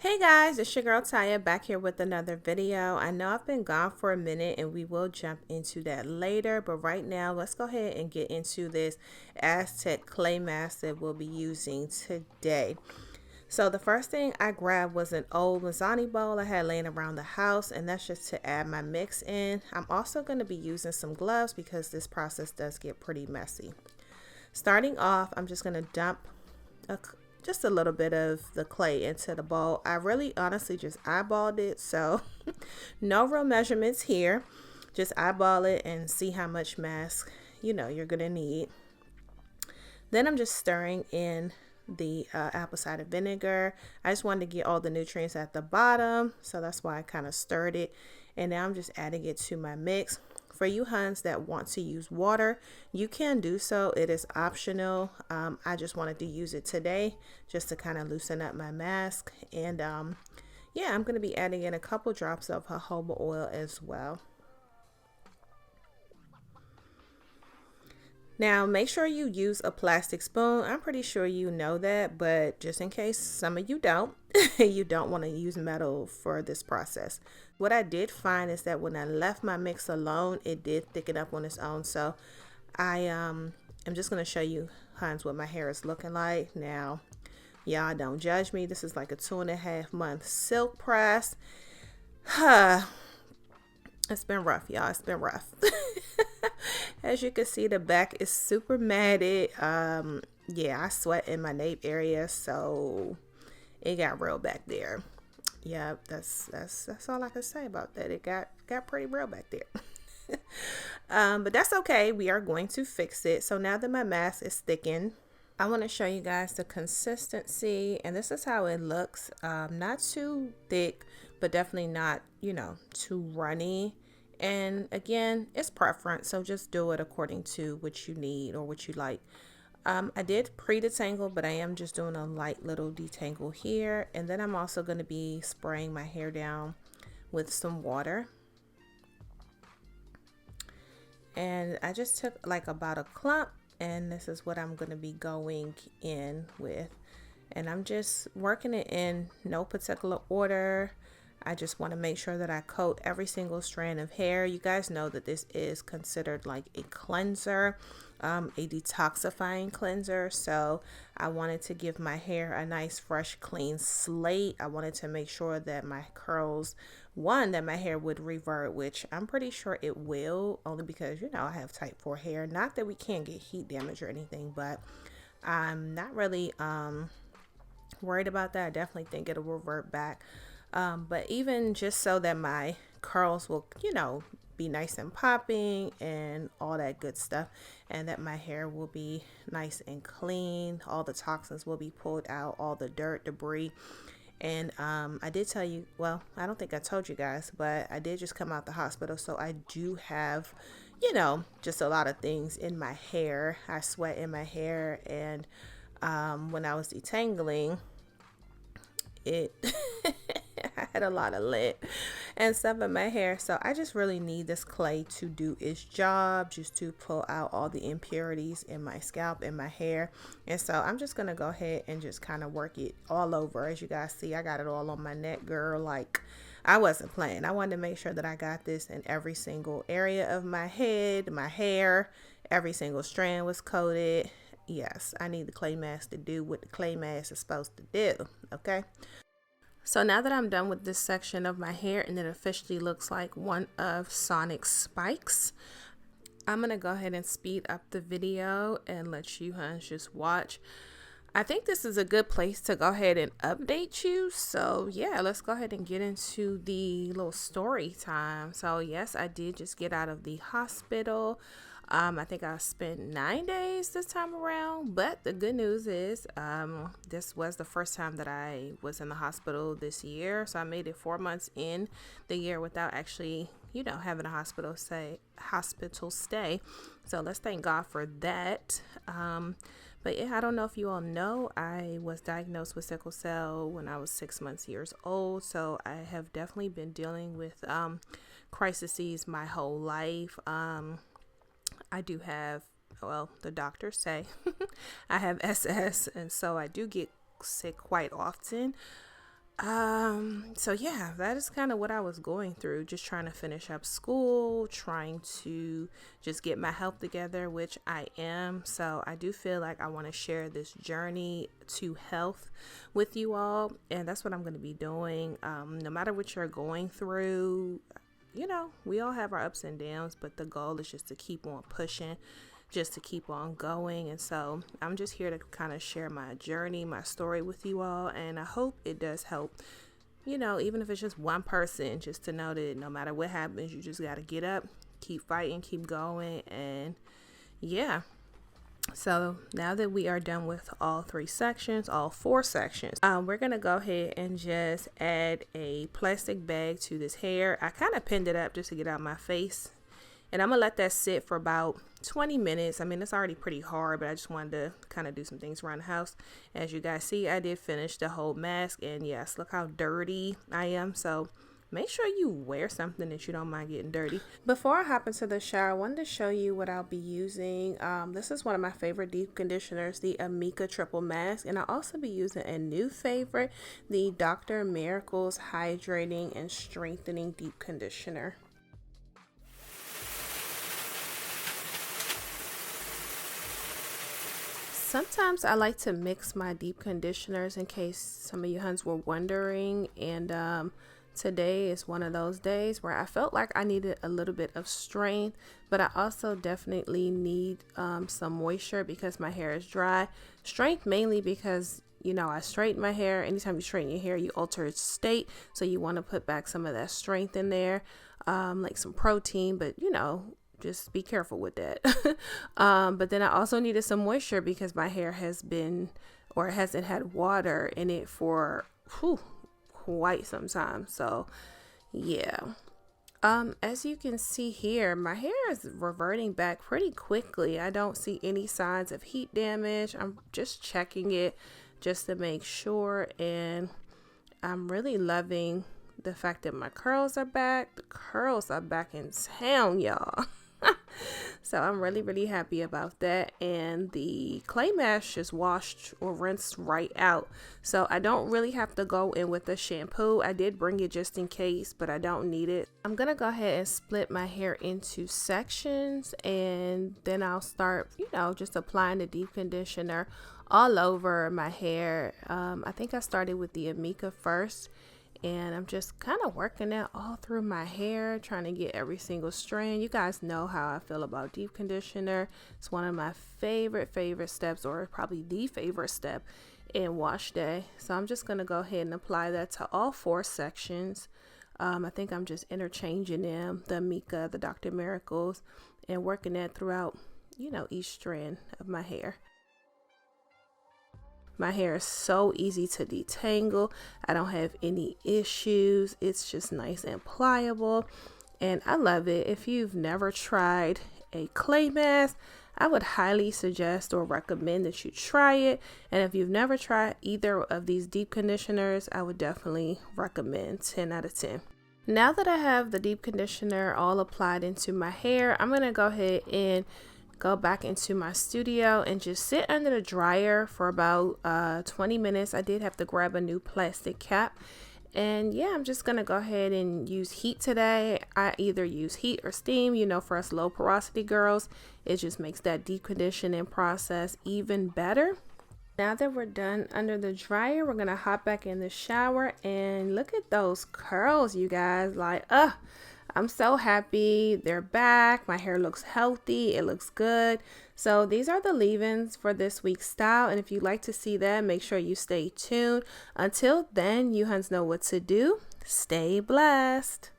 Hey guys, it's your girl Taya back here with another video. I know I've been gone for a minute and we will jump into that later, but right now let's go ahead and get into this Aztec Clay Mask that we'll be using today. So the first thing I grabbed was an old Mazzani bowl I had laying around the house, and that's just to add my mix in. I'm also going to be using some gloves because this process does get pretty messy. Starting off, I'm just going to dump just a little bit of the clay into the bowl. I really honestly just eyeballed it, so no real measurements here. Just eyeball it and see how much mask you're gonna need. Then I'm just stirring in the apple cider vinegar. I just wanted to get all the nutrients at the bottom, so that's why I kind of stirred it. And now I'm just adding it to my mix. For you Huns that want to use water, you can do so. It is optional. I just wanted to use it today just to kind of loosen up my mask. And yeah, I'm going to be adding in a couple drops of jojoba oil as well. Now, make sure you use a plastic spoon. I'm pretty sure you know that, but just in case some of you don't, you don't want to use metal for this process. What I did find is that when I left my mix alone, it did thicken up on its own. So I am just going to show you, Huns, what my hair is looking like. Now, y'all don't judge me. This is like a 2.5-month silk press. It's been rough, y'all. It's been rough. As you can see, the back is super matted. Yeah, I sweat in my nape area, so it got real back there. Yeah, that's all I can say about that. It got pretty real back there. But that's okay. We are going to fix it. So now that my mask is thickened, I want to show you guys the consistency, and this is how it looks. Not too thick, but definitely not, too runny. And again, it's preference, so just do it according to what you need or what you like. I did pre-detangle, but I am just doing a light little detangle here. And then I'm also going to be spraying my hair down with some water. And I just took like about a clump, and this is what I'm going to be going in with. And I'm just working it in no particular order. I just want to make sure that I coat every single strand of hair. You guys know that this is considered like a cleanser, a detoxifying cleanser. So I wanted to give my hair a nice, fresh, clean slate. I wanted to make sure that my curls, that my hair would revert, which I'm pretty sure it will, only because, I have type 4 hair. Not that we can't get heat damage or anything, but I'm not really worried about that. I definitely think it'll revert back. But even just so that my curls will, be nice and popping and all that good stuff, and that my hair will be nice and clean, all the toxins will be pulled out, all the dirt, debris. And I did tell you, well, I don't think I told you guys, but I did just come out the hospital, so I do have, just a lot of things in my hair. I sweat in my hair, and when I was detangling it, I had a lot of lint and stuff in my hair, so I just really need this clay to do its job, just to pull out all the impurities in my scalp and my hair. And so I'm just gonna go ahead and just kind of work it all over. As you guys see, I got it all on my neck, girl. Like, I wasn't playing. I wanted to make sure that I got this in every single area of my head, my hair. Every single strand was coated. Yes, I need the clay mask to do what the clay mask is supposed to do. Okay. So now that I'm done with this section of my hair and it officially looks like one of Sonic's spikes, I'm going to go ahead and speed up the video and let you Huns just watch. I think this is a good place to go ahead and update you. So yeah, let's go ahead and get into the little story time. So yes, I did just get out of the hospital. I think I spent 9 days this time around, but the good news is this was the first time that I was in the hospital this year. So I made it 4 months in the year without actually, having a hospital stay. So let's thank God for that. But yeah, I don't know if you all know, I was diagnosed with sickle cell when I was 6 years old. So I have definitely been dealing with crises my whole life. I do have, well, the doctors say I have SS, and so I do get sick quite often. So yeah, that is kind of what I was going through, just trying to finish up school, trying to just get my health together, which I am. So I do feel like I want to share this journey to health with you all, and that's what I'm going to be doing. No matter what you're going through, we all have our ups and downs, but the goal is just to keep on pushing, just to keep on going. And so I'm just here to kind of share my journey, my story with you all. And I hope it does help, even if it's just one person, just to know that no matter what happens, you just got to get up, keep fighting, keep going. And yeah. So now that we are done with all 4 sections, we're going to go ahead and just add a plastic bag to this hair. I kind of pinned it up just to get out my face. And I'm going to let that sit for about 20 minutes. I mean, it's already pretty hard, but I just wanted to kind of do some things around the house. As you guys see, I did finish the whole mask. And yes, look how dirty I am. So make sure you wear something that you don't mind getting dirty. Before I hop into the shower, I wanted to show you what I'll be using. This is one of my favorite deep conditioners, the Amika Triple Mask. And I'll also be using a new favorite, the Dr. Miracle's Hydrating and Strengthening Deep Conditioner. Sometimes I like to mix my deep conditioners in case some of you Huns were wondering. And today is one of those days where I felt like I needed a little bit of strength, but I also definitely need some moisture because my hair is dry. Strength mainly because, I straighten my hair. Anytime you straighten your hair, you alter its state. So you want to put back some of that strength in there, like some protein, but just be careful with that. But then I also needed some moisture because my hair hasn't had water in it for quite some time. So yeah. As you can see here, my hair is reverting back pretty quickly. I don't see any signs of heat damage. I'm just checking it just to make sure. And I'm really loving the fact that my curls are back. The curls are back in town, y'all. So I'm really, really happy about that. And the clay mask just washed or rinsed right out. So I don't really have to go in with the shampoo. I did bring it just in case, but I don't need it. I'm going to go ahead and split my hair into sections. And then I'll start, just applying the deep conditioner all over my hair. I think I started with the Amika first. And I'm just kind of working that all through my hair, trying to get every single strand. You guys know how I feel about deep conditioner. It's one of my favorite steps, or probably the favorite step in wash day. So I'm just going to go ahead and apply that to all 4 sections. I think I'm just interchanging them, the Amika, the Dr. Miracles, and working that throughout, each strand of my hair. My hair is so easy to detangle. I don't have any issues. It's just nice and pliable. And I love it. If you've never tried a clay mask, I would highly suggest or recommend that you try it. And if you've never tried either of these deep conditioners, I would definitely recommend 10 out of 10. Now that I have the deep conditioner all applied into my hair, I'm going to go ahead and go back into my studio and just sit under the dryer for about 20 minutes. I did have to grab a new plastic cap. And yeah, I'm just going to go ahead and use heat today. I either use heat or steam. For us low porosity girls, it just makes that deep conditioning process even better. Now that we're done under the dryer, we're going to hop back in the shower and look at those curls, you guys. I'm so happy they're back. My hair looks healthy. It looks good. So these are the leave-ins for this week's style. And if you'd like to see that, make sure you stay tuned. Until then, you Huns know what to do. Stay blessed.